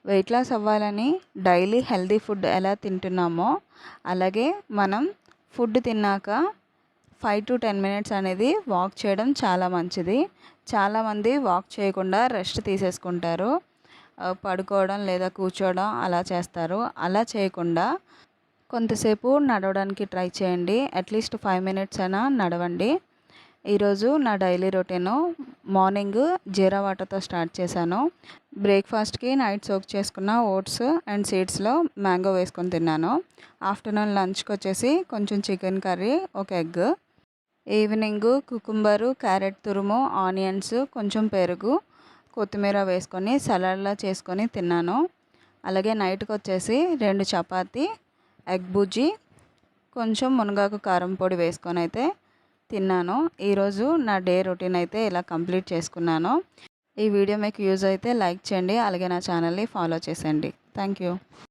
Weight loss అవ్వాలని daily healthy food ఎలా తింటున్నామో అలాగే మనం ఫుడ్ తిన్నాక 5 to 10 మినిట్స్ అనేది వాక్ చేయడం చాలా మంచిది. చాలామంది వాక్ చేయకుండా రెస్ట్ తీసేసుకుంటారు. పడుకోవడం లేదా కూర్చోవడం అలా చేస్తారు. అలా చేయకుండా కొంతసేపు నడవడానికి ట్రై చేయండి. అట్లీస్ట్ 5 మినిట్స్ అయినా నడవండి. ఈరోజు నా డైలీ రొటీను మార్నింగ్ జీరా వాటర్తో స్టార్ట్ చేశాను. బ్రేక్ఫాస్ట్కి నైట్ సోక్ చేసుకున్న ఓట్స్ అండ్ సీడ్స్లో మ్యాంగో వేసుకొని తిన్నాను. ఆఫ్టర్నూన్ లంచ్కి వచ్చేసి కొంచెం చికెన్ కర్రీ, ఒక ఎగ్. ఈవినింగ్ కుకుంబరు, క్యారెట్ తురుము, ఆనియన్స్, కొంచెం పెరుగు, కొత్తిమీర వేసుకొని సలాడ్లా చేసుకొని తిన్నాను. అలాగే నైట్కి వచ్చేసి 2 చపాతీ, ఎగ్ బుజ్జి, కొంచెం మునగాకు కారం పొడి వేసుకొని అయితే తిన్నాను. ఈరోజు నా డే రొటీన్ అయితే ఇలా కంప్లీట్ చేసుకున్నాను. ఈ వీడియో మీకు యూజ్ అయితే లైక్ చేయండి. అలాగే నా ఛానల్ని ఫాలో చేసేయండి. Thank you.